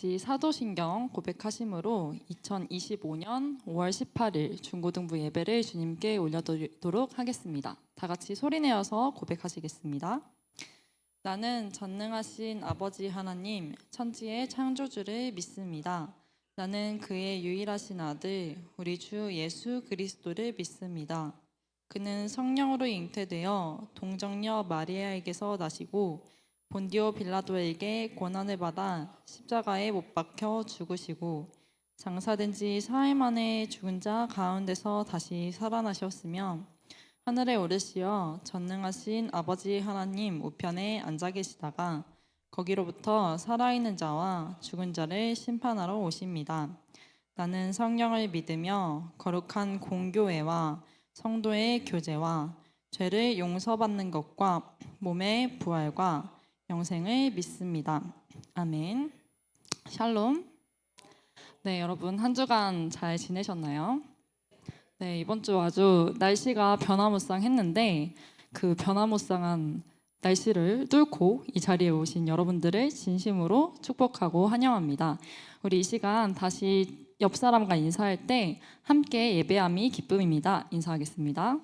같이 사도신경 고백하심으로 2025년 5월 18일 중고등부 예배를 주님께 올려드리도록 하겠습니다. 다 같이 소리내어서 고백하시겠습니다. 나는 전능하신 아버지 하나님, 천지의 창조주를 믿습니다. 나는 그의 유일하신 아들, 우리 주 예수 그리스도를 믿습니다. 그는 성령으로 잉태되어 동정녀 마리아에게서 나시고 본디오 빌라도에게 고난을 받아 십자가에 못 박혀 죽으시고 장사된 지 사흘 만에 죽은 자 가운데서 다시 살아나셨으며 하늘에 오르시어 전능하신 아버지 하나님 우편에 앉아 계시다가 거기로부터 살아있는 자와 죽은 자를 심판하러 오십니다. 나는 성령을 믿으며 거룩한 공교회와 성도의 교제와 죄를 용서받는 것과 몸의 부활과 영생을 믿습니다. 아멘. 샬롬. 네, 여러분 한 주간 잘 지내셨나요? 네, 이번 주 아주 날씨가 변화무쌍했는데 그 변화무쌍한 날씨를 뚫고 이 자리에 오신 여러분들을 진심으로 축복하고 환영합니다. 우리 이 시간 다시 옆 사람과 인사할 때 함께 예배함이 기쁨입니다. 인사하겠습니다.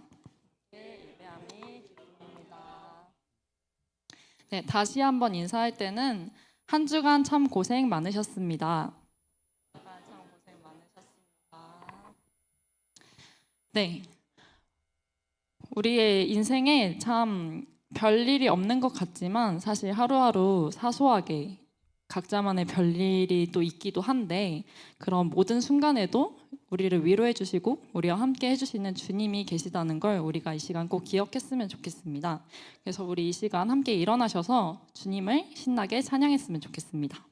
예배함이 기쁨입니다. 네, 다시 한번 인사할 때는 한 주간 참 고생 많으셨습니다. 네, 우리의 인생에 참 별일이 없는 것 같지만 사실 하루하루 사소하게 각자만의 별일이 또 있기도 한데 그런 모든 순간에도 우리를 위로해 주시고 우리와 함께 해주시는 주님이 계시다는 걸 우리가 이 시간 꼭 기억했으면 좋겠습니다. 그래서 우리 이 시간 함께 일어나셔서 주님을 신나게 찬양했으면 좋겠습니다.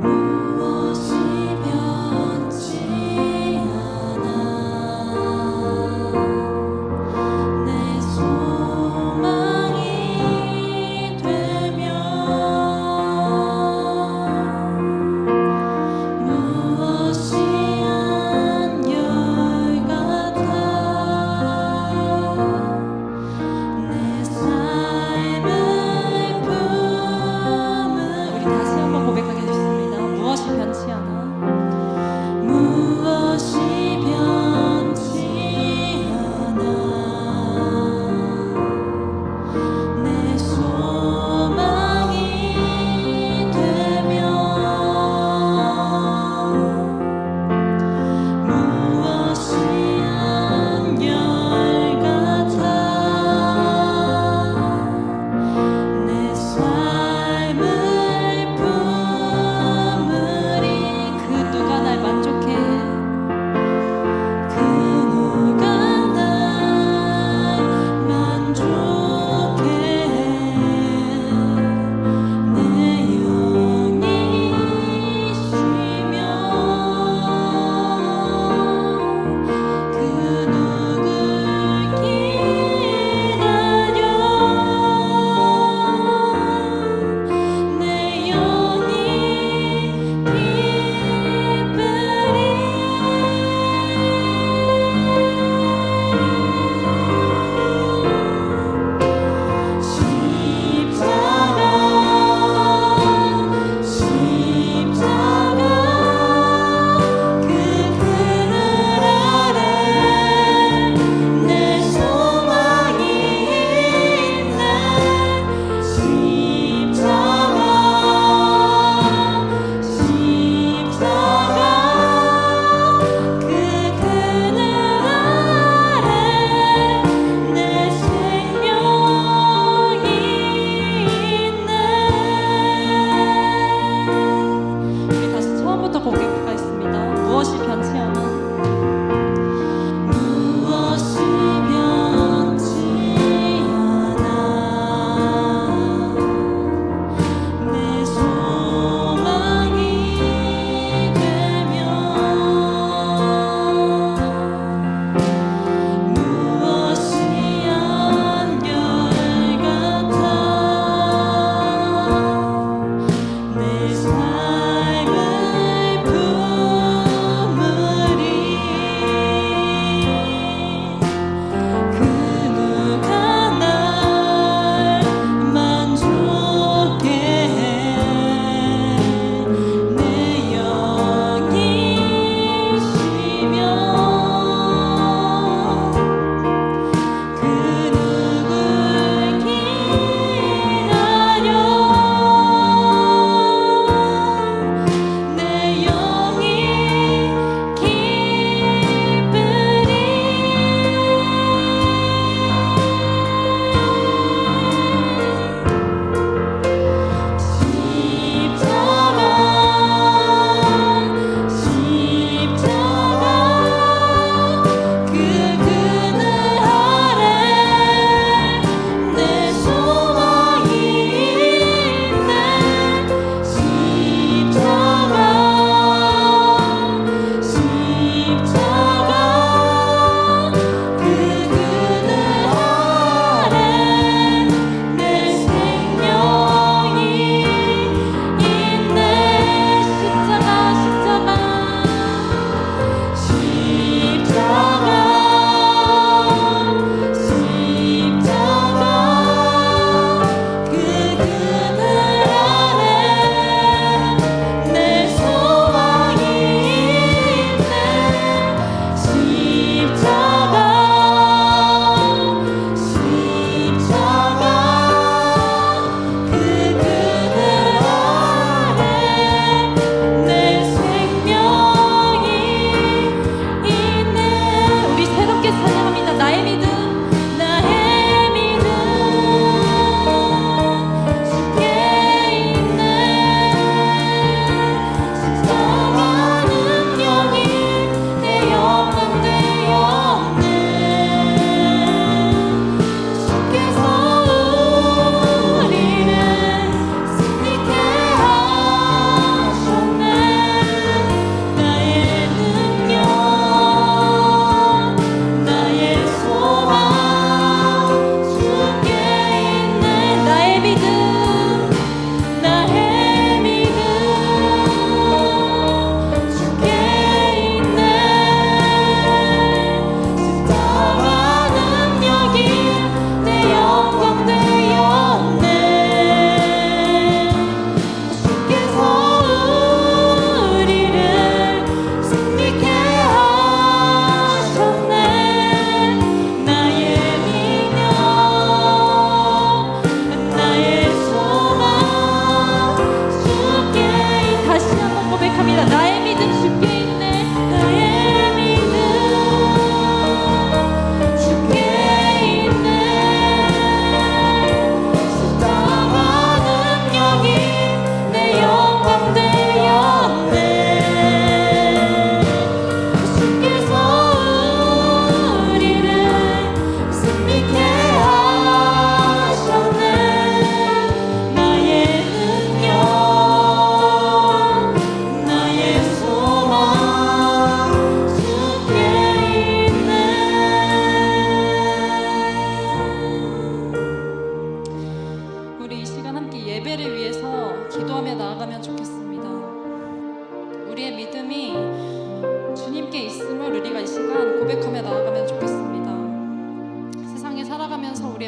무엇이 변치 않아 내 손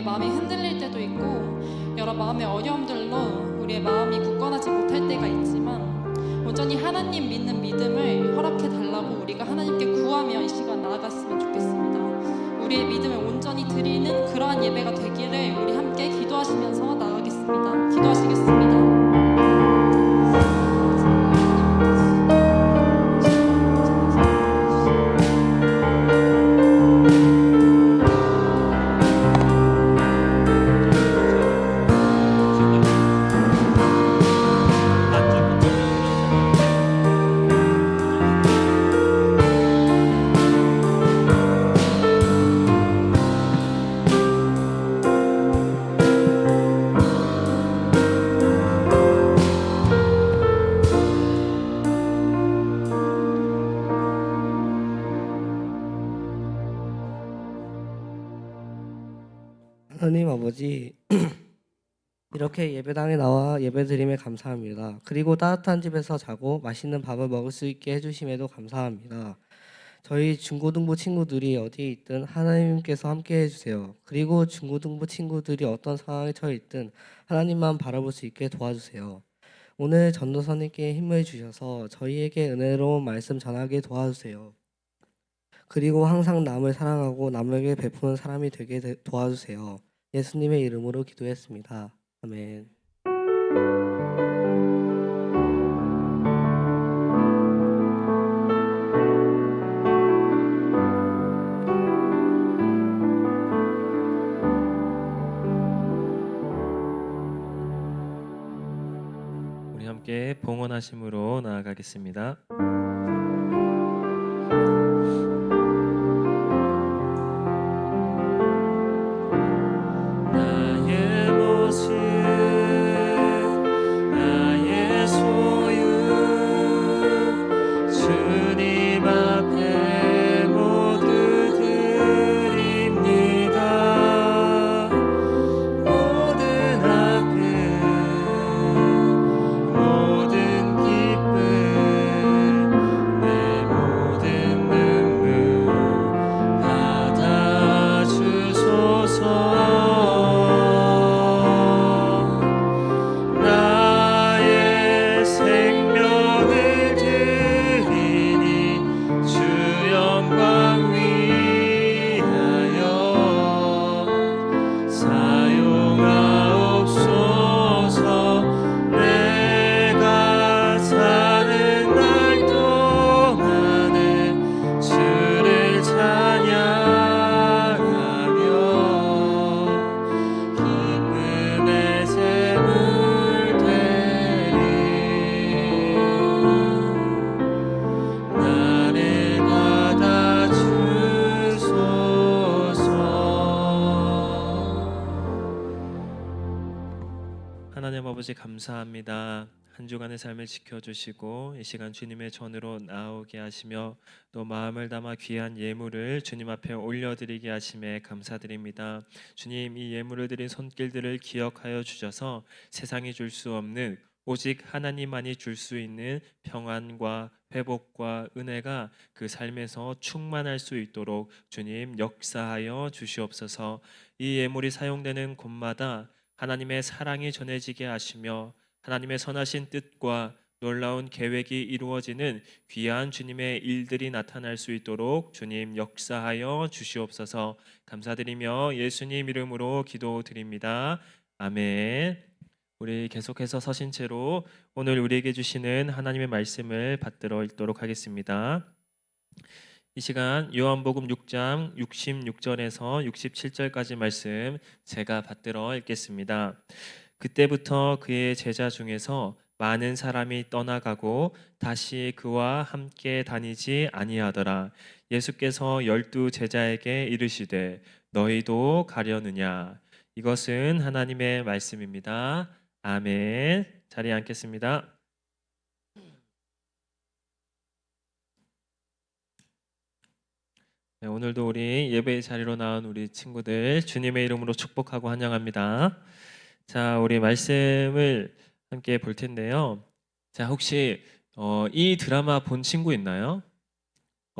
우리의 마음이 흔들릴 때도 있고 여러 마음의 어려움들로 우리의 마음이 굳건하지 못할 때가 있지만 온전히 하나님 믿는 믿음을 허락해 달라고 우리가 하나님께 구하며 이 시간 나아갔으면 좋겠습니다. 우리의 믿음을 온전히 드리는 그러한 예배가 되기를 우리 함께 기도하시면서 나아가겠습니다. 기도하시겠습니다. 하나님 아버지, 이렇게 예배당에 나와 예배드림에 감사합니다. 그리고 따뜻한 집에서 자고 맛있는 밥을 먹을 수 있게 해주심에도 감사합니다. 저희 중고등부 친구들이 어디에 있든 하나님께서 함께 해주세요. 그리고 중고등부 친구들이 어떤 상황에 처해 있든 하나님만 바라볼 수 있게 도와주세요. 오늘 전도사님께 힘을 주셔서 저희에게 은혜로운 말씀 전하게 도와주세요. 그리고 항상 남을 사랑하고 남에게 베푸는 사람이 되게 도와주세요. 예수님의 이름으로 기도했습니다. 아멘. 우리 함께 봉헌하심으로 나아가겠습니다. 나의 모습 나의 소유 주님 앞에 모두 드립니다. 모든 아픔 모든 기쁨 내 모든 눈물 받아주소서. 나의 생명을 드리니 주 영광 위하여 사용하옵소서. 내가 사는 날 동안에 주를 찬양하며 기쁨의 제물 되리. 나를 받아주소서. 하나님 아버지 감사합니다. 한 주간의 삶을 지켜주시고 이 시간 주님의 전으로 나오게 하시며 또 마음을 담아 귀한 예물을 주님 앞에 올려드리게 하심에 감사드립니다. 주님, 이 예물을 드린 손길들을 기억하여 주셔서 세상이 줄 수 없는 오직 하나님만이 줄 수 있는 평안과 회복과 은혜가 그 삶에서 충만할 수 있도록 주님 역사하여 주시옵소서. 이 예물이 사용되는 곳마다 하나님의 사랑이 전해지게 하시며 하나님의 선하신 뜻과 놀라운 계획이 이루어지는 귀한 주님의 일들이 나타날 수 있도록 주님 역사하여 주시옵소서. 감사드리며 예수님 이름으로 기도드립니다. 아멘. 우리 계속해서 서신 채로 오늘 우리에게 주시는 하나님의 말씀을 받들어 읽도록 하겠습니다. 이 시간 요한복음 6장 66절에서 67절까지 말씀 제가 받들어 읽겠습니다. 그때부터 그의 제자 중에서 많은 사람이 떠나가고 다시 그와 함께 다니지 아니하더라. 예수께서 12 제자에게 이르시되 너희도 가려느냐. 이것은 하나님의 말씀입니다. 아멘. 자리에 앉겠습니다. 네, 오늘도 우리 예배의 자리로 나온 우리 친구들 주님의 이름으로 축복하고 환영합니다. 자, 우리 말씀을 함께 볼 텐데요. 자, 혹시 이 드라마 본 친구 있나요?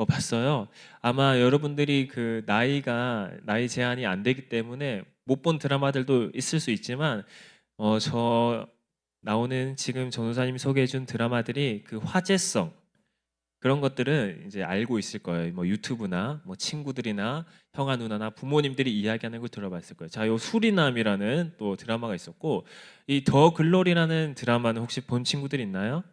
봤어요. 아마 여러분들이 그 나이 제한이 안 되기 때문에 못 본 드라마들도 있을 수 있지만 저 나오는 지금 전우사님이 소개해준 드라마들이 그 화제성 그런 것들은 이제 알고 있을 거예요. 뭐 유튜브나 뭐 친구들이나 형아 누나나 부모님들이 이야기하는 걸 들어봤을 거예요. 자, 요 수리남이라는 또 드라마가 있었고 이 더 글로리라는 드라마는 혹시 본 친구들 있나요?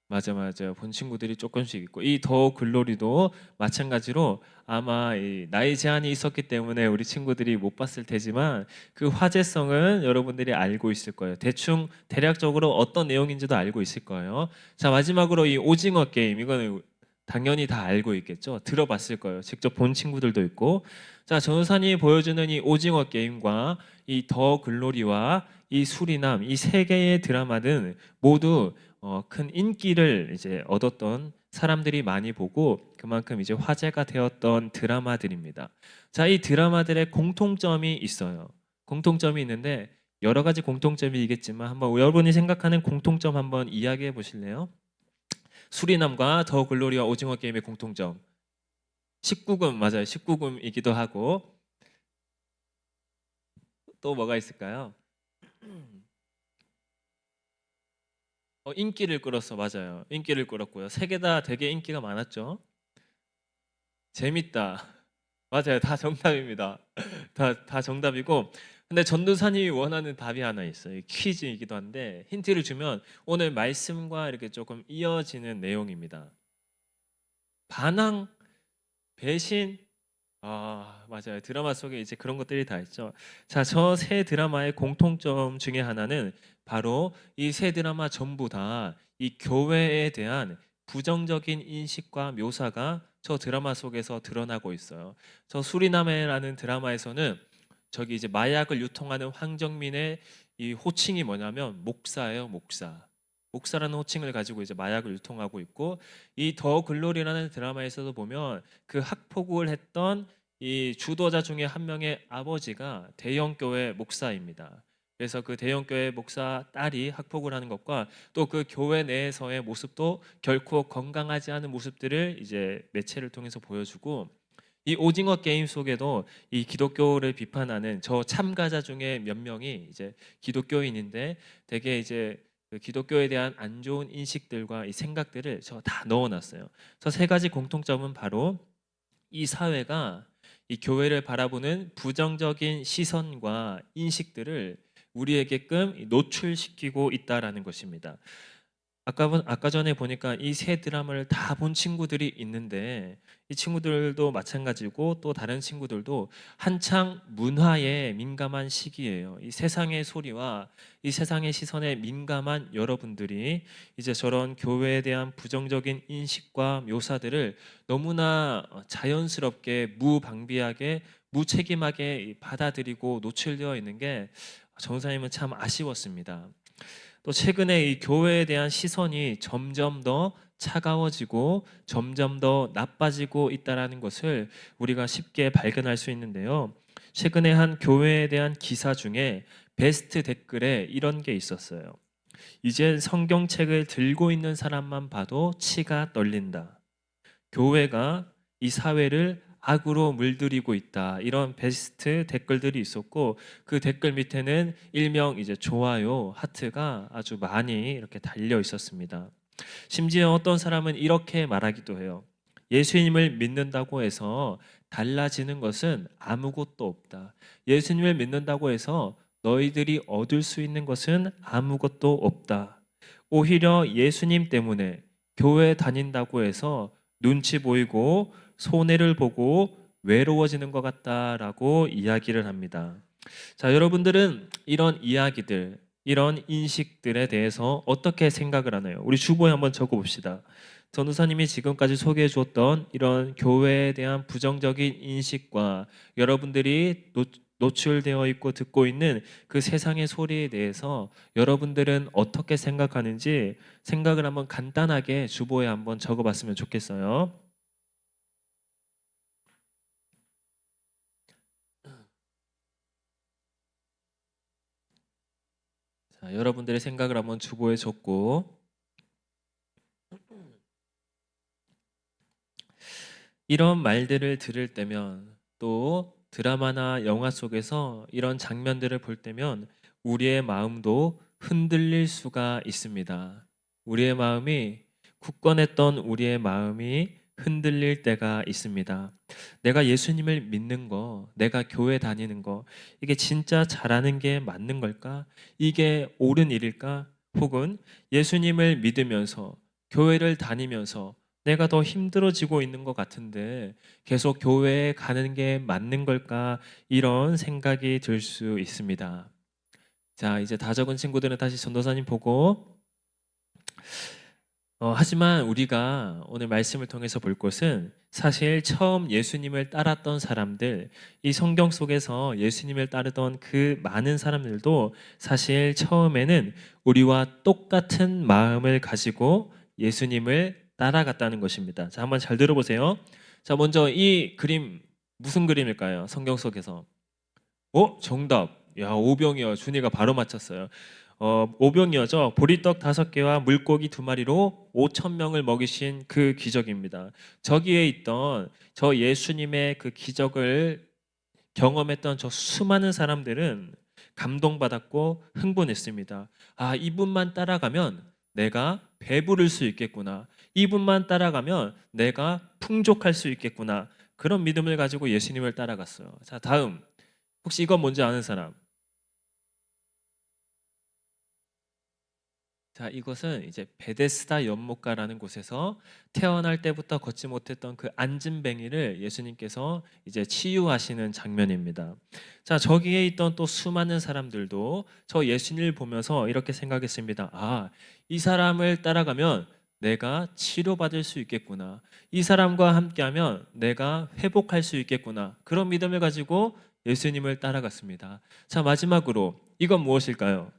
맞아요. 본 친구들이 조금씩 있고 이 더 글로리도 마찬가지로 아마 이 나이 제한이 있었기 때문에 우리 친구들이 못 봤을 테지만 그 화제성은 여러분들이 알고 있을 거예요. 대충 대략적으로 어떤 내용인지도 알고 있을 거예요. 자, 마지막으로 이 오징어 게임 이거는 당연히 다 알고 있겠죠. 들어봤을 거예요. 직접 본 친구들도 있고. 자, 전우산이 보여주는 이 오징어 게임과 이 더 글로리와 이 수리남 이 세 개의 드라마는 모두 큰 인기를 이제 얻었던 사람들이 많이 보고 그만큼 이제 화제가 되었던 드라마들입니다. 자, 이 드라마들의 공통점이 있어요. 공통점이 있는데 여러 가지 공통점이 있겠지만 한번 여러분이 생각하는 공통점 한번 이야기해 보실래요? 수리남과 더 글로리와 오징어 게임의 공통점. 19금 맞아요. 19금이기도 하고 또 뭐가 있을까요? 인기를 끌었어. 맞아요. 인기를 끌었고요. 세 개 다 되게 인기가 많았죠. 재밌다. 맞아요. 다 정답입니다. 다 정답이고 근데 전도사님이 원하는 답이 하나 있어요. 퀴즈이기도 한데 힌트를 주면 오늘 말씀과 이렇게 조금 이어지는 내용입니다. 반항, 배신, 맞아요. 드라마 속에 이제 그런 것들이 다 있죠. 자, 저 세 드라마의 공통점 중에 하나는 바로 이 세 드라마 전부 다 이 교회에 대한 부정적인 인식과 묘사가 저 드라마 속에서 드러나고 있어요. 저 수리남해라는 드라마에서는 저기 이제 마약을 유통하는 황정민의 이 호칭이 뭐냐면 목사예요, 목사. 목사라는 호칭을 가지고 이제 마약을 유통하고 있고 이 더 글로리라는 드라마에서도 보면 그 학폭을 했던 이 주도자 중에 한 명의 아버지가 대형 교회 목사입니다. 그래서 그 대형 교회 목사 딸이 학폭을 하는 것과 또 그 교회 내에서의 모습도 결코 건강하지 않은 모습들을 이제 매체를 통해서 보여주고 이 오징어 게임 속에도 이 기독교를 비판하는 저 참가자 중에 몇 명이 이제 기독교인인데 되게 이제 그 기독교에 대한 안 좋은 인식들과 이 생각들을 저 다 넣어놨어요. 저 세 가지 공통점은 바로 이 사회가 이 교회를 바라보는 부정적인 시선과 인식들을 우리에게끔 노출시키고 있다라는 것입니다. 아까 전에 보니까 이 세 드라마를 다 본 친구들이 있는데 이 친구들도 마찬가지고 또 다른 친구들도 한창 문화에 민감한 시기예요. 이 세상의 소리와 이 세상의 시선에 민감한 여러분들이 이제 저런 교회에 대한 부정적인 인식과 묘사들을 너무나 자연스럽게 무방비하게 무책임하게 받아들이고 노출되어 있는 게 전사님은 참 아쉬웠습니다. 또 최근에 이 교회에 대한 시선이 점점 더 차가워지고 점점 더 나빠지고 있다라는 것을 우리가 쉽게 발견할 수 있는데요. 최근에 한 교회에 대한 기사 중에 베스트 댓글에 이런 게 있었어요. 이젠 성경책을 들고 있는 사람만 봐도 치가 떨린다. 교회가 이 사회를 악으로 물들이고 있다. 이런 베스트 댓글들이 있었고 그 댓글 밑에는 일명 이제 좋아요, 하트가 아주 많이 이렇게 달려 있었습니다. 심지어 어떤 사람은 이렇게 말하기도 해요. 예수님을 믿는다고 해서 달라지는 것은 아무것도 없다. 예수님을 믿는다고 해서 너희들이 얻을 수 있는 것은 아무것도 없다. 오히려 예수님 때문에 교회 다닌다고 해서 눈치 보이고 손해를 보고 외로워지는 것 같다라고 이야기를 합니다. 자, 여러분들은 이런 이야기들, 이런 인식들에 대해서 어떻게 생각을 하나요? 우리 주보에 한번 적어봅시다. 전우사님이 지금까지 소개해 주었던 이런 교회에 대한 부정적인 인식과 여러분들이 노출되어 있고 듣고 있는 그 세상의 소리에 대해서 여러분들은 어떻게 생각하는지 생각을 한번 간단하게 주보에 한번 적어봤으면 좋겠어요. 자, 여러분들의 생각을 한번 주보에 적고 이런 말들을 들을 때면 또 드라마나 영화 속에서 이런 장면들을 볼 때면 우리의 마음도 흔들릴 수가 있습니다. 우리의 마음이 굳건했던 우리의 마음이 흔들릴 때가 있습니다. 내가 예수님을 믿는 거, 내가 교회 다니는 거, 이게 진짜 잘하는 게 맞는 걸까? 이게 옳은 일일까? 혹은 예수님을 믿으면서 교회를 다니면서 내가 더 힘들어지고 있는 것 같은데 계속 교회에 가는 게 맞는 걸까? 이런 생각이 들 수 있습니다. 자, 이제 다 적은 친구들은 다시 전도사님 보고 하지만 우리가 오늘 말씀을 통해서 볼 것은 사실 처음 예수님을 따랐던 사람들, 이 성경 속에서 예수님을 따르던 그 많은 사람들도 사실 처음에는 우리와 똑같은 마음을 가지고 예수님을 따라갔다는 것입니다. 자, 한번 잘 들어보세요. 자, 먼저 이 그림 무슨 그림일까요? 성경 속에서. 정답. 야, 오병이어. 준이가 바로 맞췄어요. 오병이어죠. 보리떡 5개와 물고기 2마리로 5천 명을 먹이신 그 기적입니다. 저기에 있던 저 예수님의 그 기적을 경험했던 저 수많은 사람들은 감동받았고 흥분했습니다. 아, 이분만 따라가면 내가 배부를 수 있겠구나. 이분만 따라가면 내가 풍족할 수 있겠구나. 그런 믿음을 가지고 예수님을 따라갔어요. 자, 다음. 혹시 이건 뭔지 아는 사람? 자, 이것은 이제 베데스다 연못가라는 곳에서 태어날 때부터 걷지 못했던 그 안진뱅이를 예수님께서 이제 치유하시는 장면입니다. 자, 저기에 있던 또 수많은 사람들도 저 예수님을 보면서 이렇게 생각했습니다. 아, 이 사람을 따라가면 내가 치료받을 수 있겠구나. 이 사람과 함께하면 내가 회복할 수 있겠구나. 그런 믿음을 가지고 예수님을 따라갔습니다. 자, 마지막으로 이건 무엇일까요?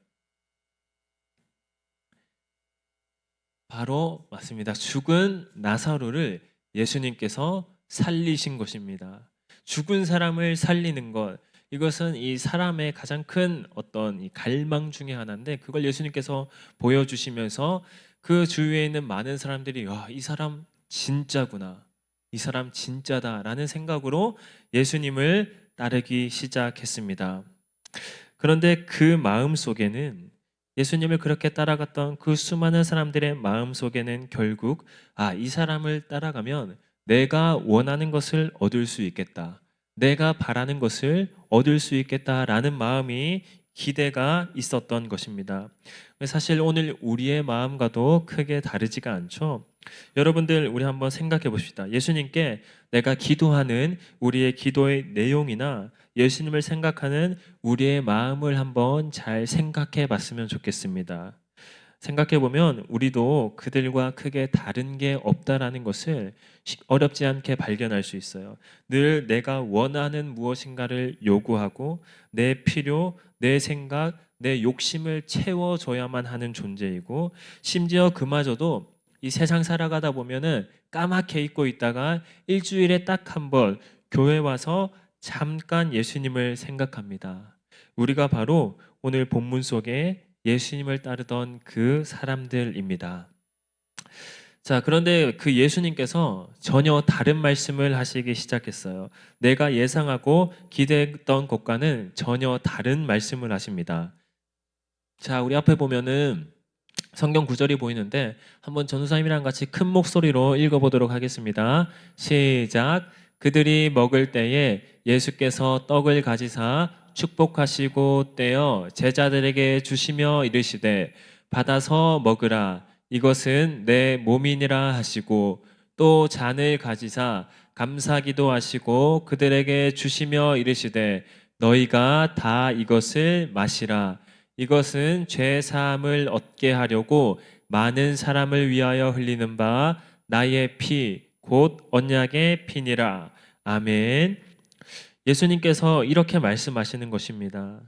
바로 맞습니다. 죽은 나사로를 예수님께서 살리신 것입니다. 죽은 사람을 살리는 것, 이것은 이 사람의 가장 큰 어떤 이 갈망 중에 하나인데 그걸 예수님께서 보여주시면서 그 주위에 있는 많은 사람들이 와, 이 사람 진짜구나. 이 사람 진짜다라는 생각으로 예수님을 따르기 시작했습니다. 그런데 그 마음 속에는 예수님을 그렇게 따라갔던 그 수많은 사람들의 마음 속에는 결국 이 사람을 따라가면 내가 원하는 것을 얻을 수 있겠다. 내가 바라는 것을 얻을 수 있겠다라는 마음이 기대가 있었던 것입니다. 사실 오늘 우리의 마음과도 크게 다르지가 않죠. 여러분들 우리 한번 생각해 봅시다. 예수님께 내가 기도하는 우리의 기도의 내용이나 예수님을 생각하는 우리의 마음을 한번 잘 생각해 봤으면 좋겠습니다. 생각해 보면 우리도 그들과 크게 다른 게 없다라는 것을 어렵지 않게 발견할 수 있어요. 늘 내가 원하는 무엇인가를 요구하고 내 필요, 내 생각, 내 욕심을 채워줘야만 하는 존재이고 심지어 그마저도 이 세상 살아가다 보면은 까맣게 잊고 있다가 일주일에 딱 한 번 교회 와서 잠깐 예수님을 생각합니다. 우리가 바로 오늘 본문 속에 예수님을 따르던 그 사람들입니다. 자, 그런데 그 예수님께서 전혀 다른 말씀을 하시기 시작했어요. 내가 예상하고 기대했던 것과는 전혀 다른 말씀을 하십니다. 자, 우리 앞에 보면은 성경 구절이 보이는데 한번 전도사님이랑 같이 큰 목소리로 읽어보도록 하겠습니다. 시작. 그들이 먹을 때에 예수께서 떡을 가지사 축복하시고 떼어 제자들에게 주시며 이르시되 받아서 먹으라 이것은 내 몸이니라 하시고 또 잔을 가지사 감사기도 하시고 그들에게 주시며 이르시되 너희가 다 이것을 마시라 이것은 죄 사함을 얻게 하려고 많은 사람을 위하여 흘리는 바 나의 피 곧 언약의 피니라. 아멘. 예수님께서 이렇게 말씀하시는 것입니다.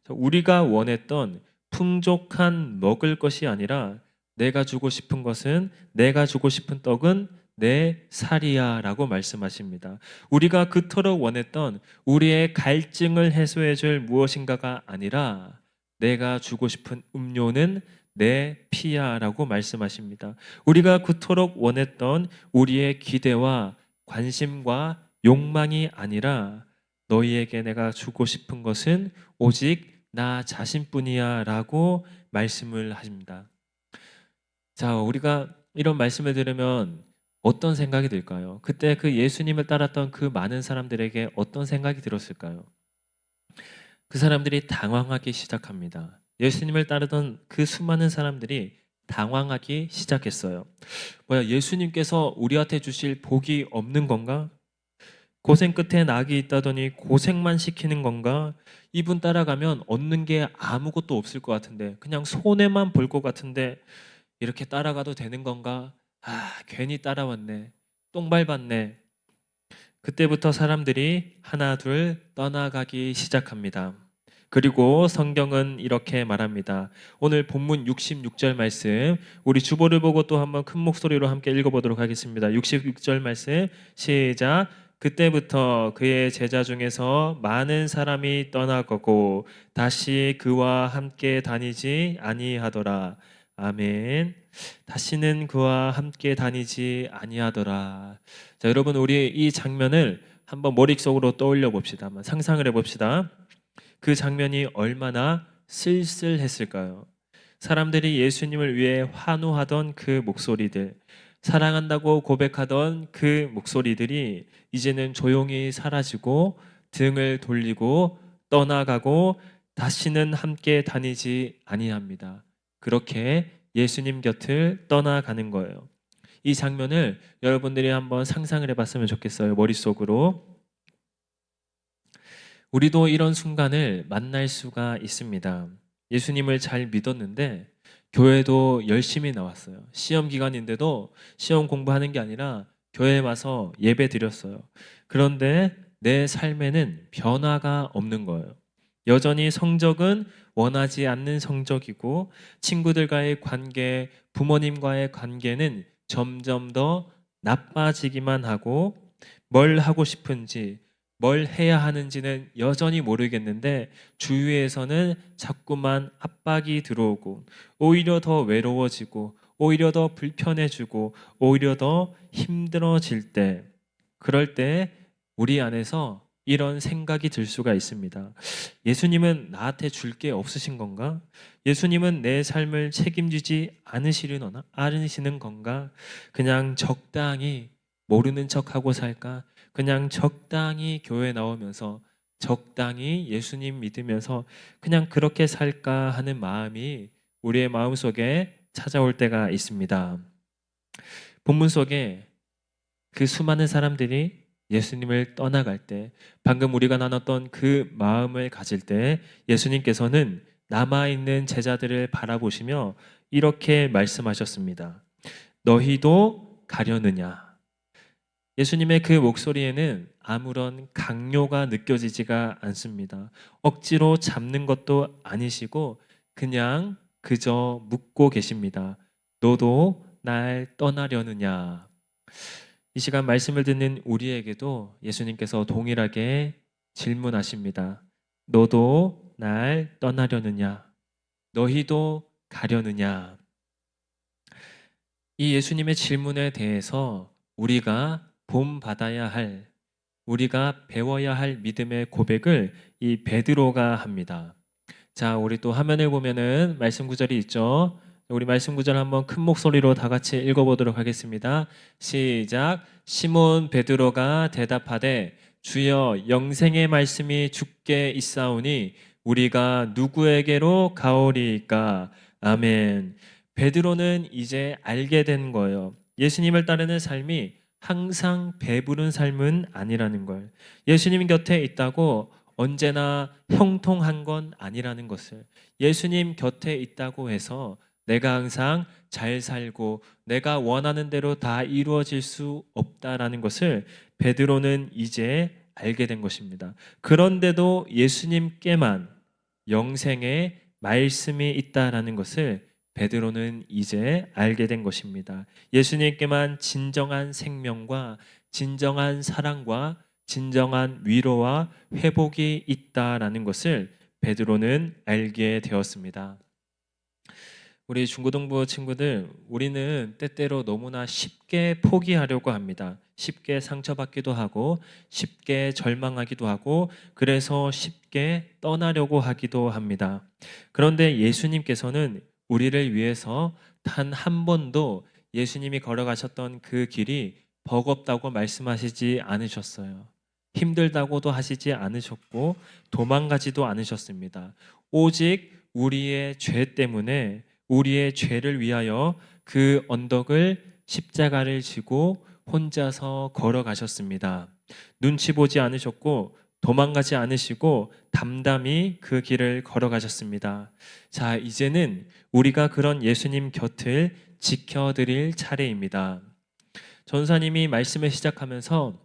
우리가 원했던 풍족한 먹을 것이 아니라 내가 주고 싶은 것은 내가 주고 싶은 떡은 내 살이야 라고 말씀하십니다. 우리가 그토록 원했던 우리의 갈증을 해소해 줄 무엇인가가 아니라 내가 주고 싶은 음료는 내 피야 라고 말씀하십니다. 우리가 그토록 원했던 우리의 기대와 관심과 욕망이 아니라 너희에게 내가 주고 싶은 것은 오직 나 자신뿐이야 라고 말씀을 하십니다. 자, 우리가 이런 말씀을 들으면 어떤 생각이 들까요? 그때 그 예수님을 따랐던 그 많은 사람들에게 어떤 생각이 들었을까요? 그 사람들이 당황하기 시작합니다. 예수님을 따르던 그 수많은 사람들이 당황하기 시작했어요. 뭐야, 예수님께서 우리한테 주실 복이 없는 건가? 고생 끝에 낙이 있다더니 고생만 시키는 건가? 이분 따라가면 얻는 게 아무것도 없을 것 같은데, 그냥 손해만 볼 것 같은데 이렇게 따라가도 되는 건가? 아, 괜히 따라왔네. 똥 밟았네. 그때부터 사람들이 하나 둘 떠나가기 시작합니다. 그리고 성경은 이렇게 말합니다. 오늘 본문 66절 말씀, 우리 주보를 보고 또 한번 큰 목소리로 함께 읽어보도록 하겠습니다. 66절 말씀 시작. 그때부터 그의 제자 중에서 많은 사람이 떠나가고 다시 그와 함께 다니지 아니하더라. 아멘. 다시는 그와 함께 다니지 아니하더라. 자, 여러분, 우리 이 장면을 한번 머릿속으로 떠올려 봅시다. 한번 상상을 해봅시다. 그 장면이 얼마나 쓸쓸했을까요? 사람들이 예수님을 위해 환호하던 그 목소리들, 사랑한다고 고백하던 그 목소리들이 이제는 조용히 사라지고 등을 돌리고 떠나가고 다시는 함께 다니지 아니합니다. 그렇게 예수님 곁을 떠나가는 거예요. 이 장면을 여러분들이 한번 상상을 해봤으면 좋겠어요. 머릿속으로. 우리도 이런 순간을 만날 수가 있습니다. 예수님을 잘 믿었는데 교회도 열심히 나왔어요. 시험 기간인데도 시험 공부하는 게 아니라 교회에 와서 예배 드렸어요. 그런데 내 삶에는 변화가 없는 거예요. 여전히 성적은 원하지 않는 성적이고 친구들과의 관계, 부모님과의 관계는 점점 더 나빠지기만 하고 뭘 하고 싶은지 뭘 해야 하는지는 여전히 모르겠는데 주위에서는 자꾸만 압박이 들어오고 오히려 더 외로워지고 오히려 더 불편해지고 오히려 더 힘들어질 때, 그럴 때 우리 안에서 이런 생각이 들 수가 있습니다. 예수님은 나한테 줄 게 없으신 건가? 예수님은 내 삶을 책임지지 않으시는 건가? 그냥 적당히 모르는 척하고 살까? 그냥 적당히 교회 나오면서 적당히 예수님 믿으면서 그냥 그렇게 살까 하는 마음이 우리의 마음속에 찾아올 때가 있습니다. 본문 속에 그 수많은 사람들이 예수님을 떠나갈 때, 방금 우리가 나눴던 그 마음을 가질 때 예수님께서는 남아있는 제자들을 바라보시며 이렇게 말씀하셨습니다. 너희도 가려느냐? 예수님의 그 목소리에는 아무런 강요가 느껴지지가 않습니다. 억지로 잡는 것도 아니시고 그냥 그저 묻고 계십니다. 너도 날 떠나려느냐? 이 시간 말씀을 듣는 우리에게도 예수님께서 동일하게 질문하십니다. 너도 날 떠나려느냐? 너희도 가려느냐? 이 예수님의 질문에 대해서 우리가 본받아야 할, 우리가 배워야 할 믿음의 고백을 이 베드로가 합니다. 자, 우리 또 화면을 보면은 말씀 구절이 있죠. 우리 말씀 구절 한번 큰 목소리로 다 같이 읽어보도록 하겠습니다. 시작. 시몬 베드로가 대답하되 주여, 영생의 말씀이 주께 있사오니 우리가 누구에게로 가오리이까? 아멘. 베드로는 이제 알게 된 거예요. 예수님을 따르는 삶이 항상 배부른 삶은 아니라는 걸, 예수님 곁에 있다고 언제나 형통한 건 아니라는 것을, 예수님 곁에 있다고 해서 내가 항상 잘 살고 내가 원하는 대로 다 이루어질 수 없다라는 것을 베드로는 이제 알게 된 것입니다. 그런데도 예수님께만 영생의 말씀이 있다라는 것을 베드로는 이제 알게 된 것입니다. 예수님께만 진정한 생명과 진정한 사랑과 진정한 위로와 회복이 있다라는 것을 베드로는 알게 되었습니다. 우리 중고등부 친구들, 우리는 때때로 너무나 쉽게 포기하려고 합니다. 쉽게 상처받기도 하고, 쉽게 절망하기도 하고, 그래서 쉽게 떠나려고 하기도 합니다. 그런데 예수님께서는 우리를 위해서 단 한 번도 예수님이 걸어가셨던 그 길이 버겁다고 말씀하시지 않으셨어요. 힘들다고도 하시지 않으셨고, 도망가지도 않으셨습니다. 오직 우리의 죄 때문에, 우리의 죄를 위하여 그 언덕을, 십자가를 지고 혼자서 걸어가셨습니다. 눈치 보지 않으셨고 도망가지 않으시고 담담히 그 길을 걸어가셨습니다. 자, 이제는 우리가 그런 예수님 곁을 지켜드릴 차례입니다. 전사님이 말씀을 시작하면서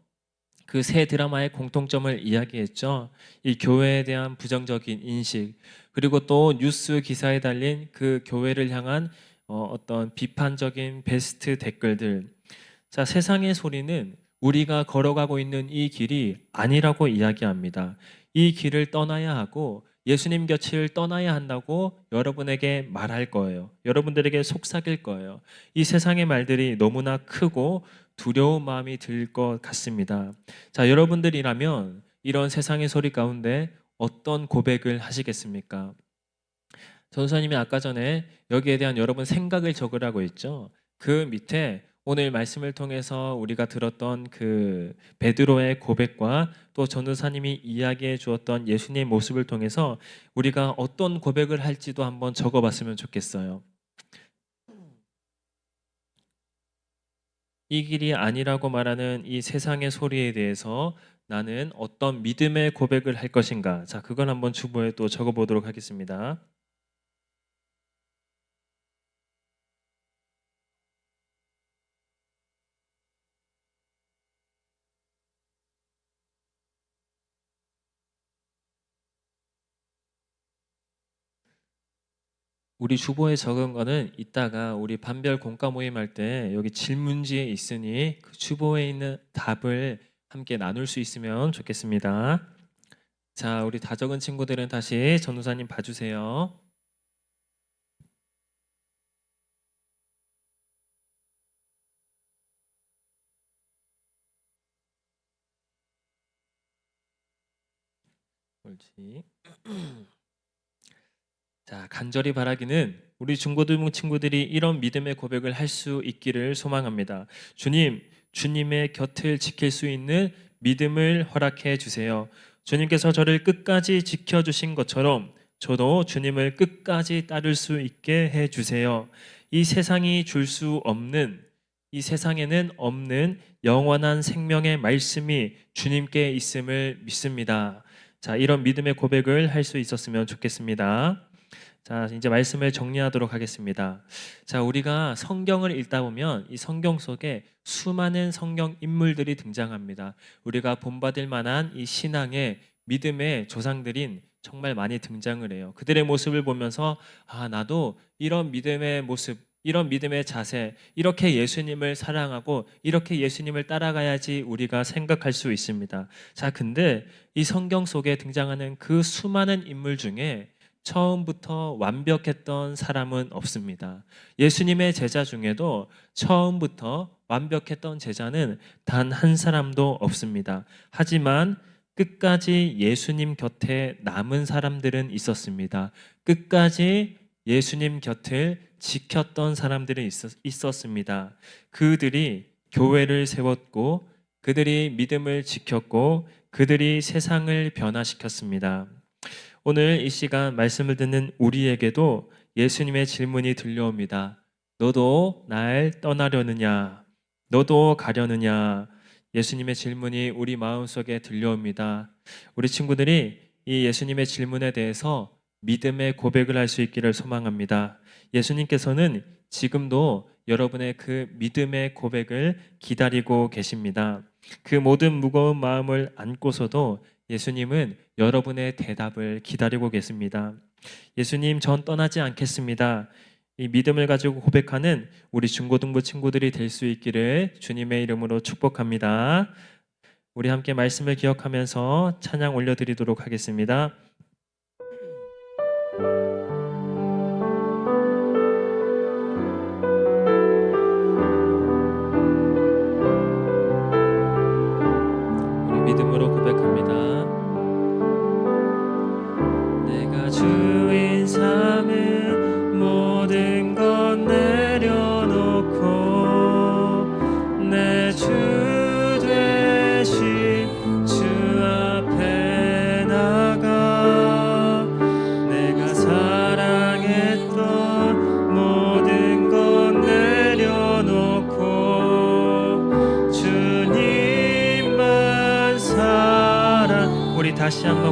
그 새 드라마의 공통점을 이야기했죠. 이 교회에 대한 부정적인 인식, 그리고 또 뉴스 기사에 달린 그 교회를 향한 어떤 비판적인 베스트 댓글들. 자, 세상의 소리는 우리가 걸어가고 있는 이 길이 아니라고 이야기합니다. 이 길을 떠나야 하고 예수님 곁을 떠나야 한다고 여러분에게 말할 거예요. 여러분들에게 속삭일 거예요. 이 세상의 말들이 너무나 크고 두려운 마음이 들 것 같습니다. 자, 여러분들이라면 이런 세상의 소리 가운데 어떤 고백을 하시겠습니까? 전사님이 아까 전에 여기에 대한 여러분 생각을 적으라고 했죠. 그 밑에 오늘 말씀을 통해서 우리가 들었던 그 베드로의 고백과 또 전도사님이 이야기해 주었던 예수님의 모습을 통해서 우리가 어떤 고백을 할지도 한번 적어봤으면 좋겠어요. 이 길이 아니라고 말하는 이 세상의 소리에 대해서 나는 어떤 믿음의 고백을 할 것인가? 자, 그걸 한번 주보에 또 적어보도록 하겠습니다. 우리 주보에 적은 거는 이따가 우리 반별 공과 모임 할 때 여기 질문지에 있으니 그 주보에 있는 답을 함께 나눌 수 있으면 좋겠습니다. 자, 우리 다 적은 친구들은 다시 전도사님 봐주세요. 옳지. 자, 간절히 바라기는 우리 중고등부 친구들이 이런 믿음의 고백을 할 수 있기를 소망합니다. 주님, 주님의 곁을 지킬 수 있는 믿음을 허락해 주세요. 주님께서 저를 끝까지 지켜주신 것처럼 저도 주님을 끝까지 따를 수 있게 해 주세요. 이 세상이 줄 수 없는, 이 세상에는 없는 영원한 생명의 말씀이 주님께 있음을 믿습니다. 자, 이런 믿음의 고백을 할 수 있었으면 좋겠습니다. 자, 이제 말씀을 정리하도록 하겠습니다. 자, 우리가 성경을 읽다 보면 이 성경 속에 수많은 성경 인물들이 등장합니다. 우리가 본받을 만한 이 신앙의 믿음의 조상들인 정말 많이 등장을 해요. 그들의 모습을 보면서 아, 나도 이런 믿음의 모습, 이런 믿음의 자세, 이렇게 예수님을 사랑하고 이렇게 예수님을 따라가야지 우리가 생각할 수 있습니다. 자, 근데 이 성경 속에 등장하는 그 수많은 인물 중에 처음부터 완벽했던 사람은 없습니다. 예수님의 제자 중에도 처음부터 완벽했던 제자는 단 한 사람도 없습니다. 하지만 끝까지 예수님 곁에 남은 사람들은 있었습니다. 끝까지 예수님 곁을 지켰던 사람들이 있었습니다. 그들이 교회를 세웠고, 그들이 믿음을 지켰고, 그들이 세상을 변화시켰습니다. 오늘 이 시간 말씀을 듣는 우리에게도 예수님의 질문이 들려옵니다. 너도 날 떠나려느냐? 너도 가려느냐? 예수님의 질문이 우리 마음속에 들려옵니다. 우리 친구들이 이 예수님의 질문에 대해서 믿음의 고백을 할 수 있기를 소망합니다. 예수님께서는 지금도 여러분의 그 믿음의 고백을 기다리고 계십니다. 그 모든 무거운 마음을 안고서도 예수님은 여러분의 대답을 기다리고 계십니다. 예수님, 전 떠나지 않겠습니다. 이 믿음을 가지고 고백하는 우리 중고등부 친구들이 될 수 있기를 주님의 이름으로 축복합니다. 우리 함께 말씀을 기억하면서 찬양 올려드리도록 하겠습니다.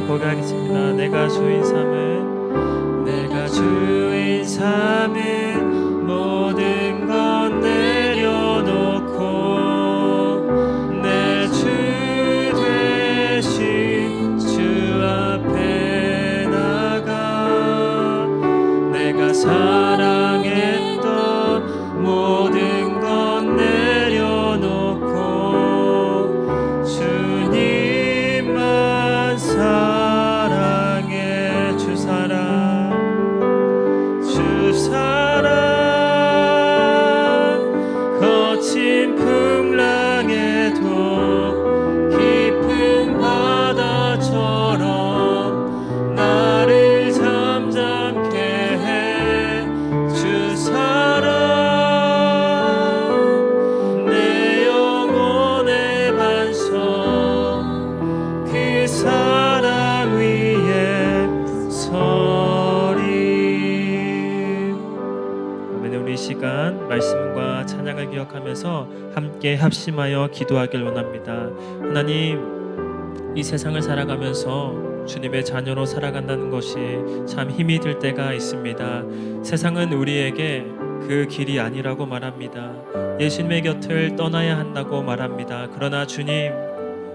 고백하겠습니다. 내가 주인 삼은 모든 것 내려놓고 내 주 되신 주 앞에 나가 내가 사랑했던 모든 것 내려놓고 주님만 사랑해. 주 사랑 거친 풍랑에도 깊은 바다처럼 나를 잠잠케 해. 주 사랑 내 영혼의 반석 그 사랑 위에 서리. 우리 이 시간 말씀과 찬양을 기억하면서 함께 합심하여 기도하길 원합니다. 하나님, 이 세상을 살아가면서 주님의 자녀로 살아간다는 것이 참 힘이 들 때가 있습니다. 세상은 우리에게 그 길이 아니라고 말합니다. 예수님의 곁을 떠나야 한다고 말합니다. 그러나 주님,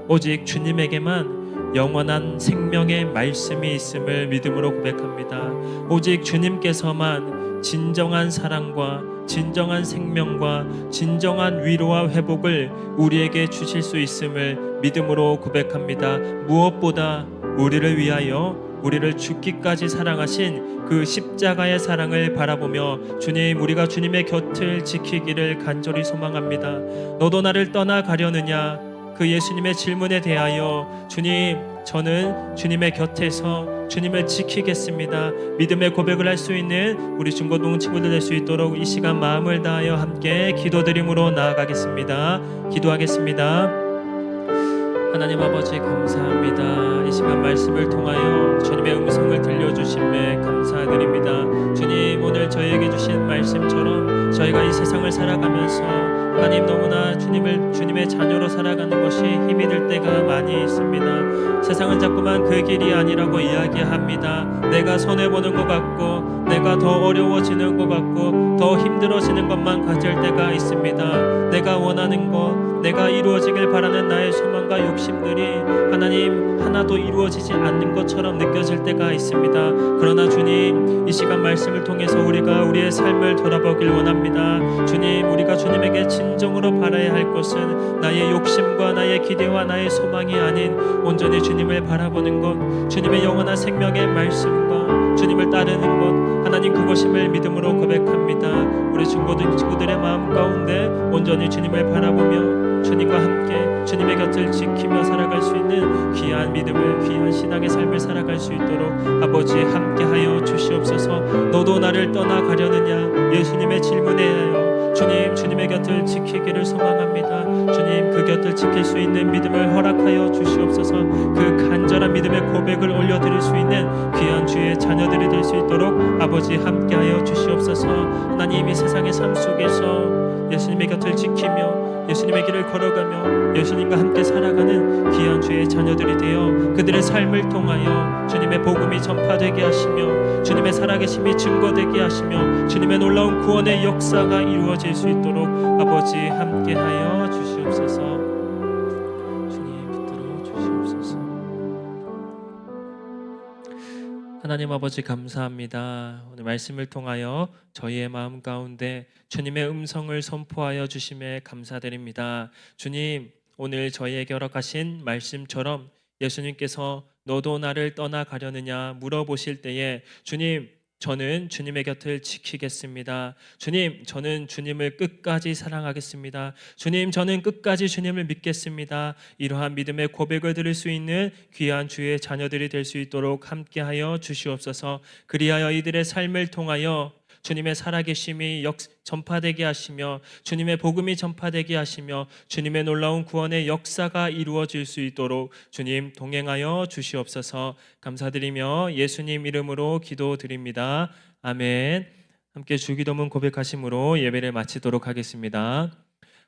오직 주님에게만 영원한 생명의 말씀이 있음을 믿음으로 고백합니다. 오직 주님께서만 진정한 사랑과 진정한 생명과 진정한 위로와 회복을 우리에게 주실 수 있음을 믿음으로 고백합니다. 무엇보다 우리를 위하여 우리를 죽기까지 사랑하신 그 십자가의 사랑을 바라보며 주님, 우리가 주님의 곁을 지키기를 간절히 소망합니다. 너도 나를 떠나가려느냐? 그 예수님의 질문에 대하여 주님, 저는 주님의 곁에서 주님을 지키겠습니다. 믿음의 고백을 할 수 있는 우리 중고등 친구들 될 수 있도록 이 시간 마음을 다하여 함께 기도드림으로 나아가겠습니다. 기도하겠습니다. 하나님 아버지, 감사합니다. 이 시간 말씀을 통하여 주님의 음성을 들려주심에 감사드립니다. 주님, 오늘 저희에게 주신 말씀처럼 저희가 이 세상을 살아가면서 하나님, 너무나 주님의 자녀로 살아가는 것이 힘이 들 때가 많이 있습니다. 세상은 자꾸만 그 길이 아니라고 이야기합니다. 내가 손해보는 것 같고 내가 더 어려워지는 것 같고 더 힘들어지는 것만 가질 때가 있습니다. 내가 원하는 것, 내가 이루어지길 바라는 나의 소망과 욕심들이 하나님 하나도 이루어지지 않는 것처럼 느껴질 때가 있습니다. 그러나 주님, 이 시간 말씀을 통해서 우리가 우리의 삶을 돌아보길 원합니다. 주님, 우리가 주님에게 진정으로 바라야 할 것은 나의 욕심과 나의 기대와 나의 소망이 아닌 온전히 주님을 바라보는 것, 주님의 영원한 생명의 말씀과 주님을 따르는 것, 하나님 그것임을 믿음으로 고백합니다. 우리 중고등 친구들의 마음 가운데 온전히 주님을 바라보며 주님과 함께 주님의 곁을 지키며 살아갈 수 있는 귀한 믿음을, 귀한 신앙의 삶을 살아갈 수 있도록 아버지 함께하여 주시옵소서. 너도 나를 떠나가려느냐? 예수님의 질문에 하여 주님, 주님의 곁을 지키기를 소망합니다. 주님, 그 곁을 지킬 수 있는 믿음을 허락하여 주시옵소서. 그 간절한 믿음의 고백을 올려드릴 수 있는 귀한 주의 자녀들이 될 수 있도록 아버지 함께하여 주시옵소서. 하나님, 이 세상의 삶 속에서 예수님의 곁을 지키며 예수님의 길을 걸어가며 예수님과 함께 살아가는 귀한 주의 자녀들이 되어 그들의 삶을 통하여 주님의 복음이 전파되게 하시며 주님의 살아계심이 증거되게 하시며 주님의 놀라운 구원의 역사가 이루어질 수 있도록 아버지 함께하여 주시옵소서. 주님, 붙들어 주시옵소서. 하나님 아버지, 감사합니다. 오늘 말씀을 통하여 저희의 마음 가운데 주님의 음성을 선포하여 주심에 감사드립니다. 주님, 오늘 저희에게 허락하신 말씀처럼 예수님께서 너도 나를 떠나가려느냐 물어보실 때에 주님, 저는 주님의 곁을 지키겠습니다. 주님, 저는 주님을 끝까지 사랑하겠습니다. 주님, 저는 끝까지 주님을 믿겠습니다. 이러한 믿음의 고백을 들을 수 있는 귀한 주의 자녀들이 될 수 있도록 함께하여 주시옵소서. 그리하여 이들의 삶을 통하여 주님의 살아계심이 전파되게 하시며 주님의 복음이 전파되게 하시며 주님의 놀라운 구원의 역사가 이루어질 수 있도록 주님 동행하여 주시옵소서. 감사드리며 예수님 이름으로 기도드립니다. 아멘. 함께 주기도문 고백하심으로 예배를 마치도록 하겠습니다.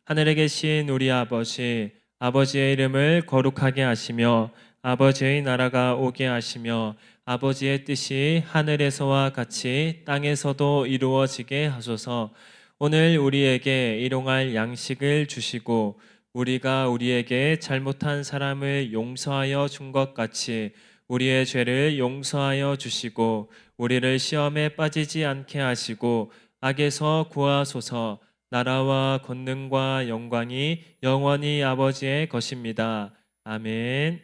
하늘에 계신 우리 아버지, 아버지의 이름을 거룩하게 하시며 아버지의 나라가 오게 하시며 아버지의 뜻이 하늘에서와 같이 땅에서도 이루어지게 하소서. 오늘 우리에게 일용할 양식을 주시고 우리가 우리에게 잘못한 사람을 용서하여 준 것 같이 우리의 죄를 용서하여 주시고 우리를 시험에 빠지지 않게 하시고 악에서 구하소서. 나라와 권능과 영광이 영원히 아버지의 것입니다. 아멘.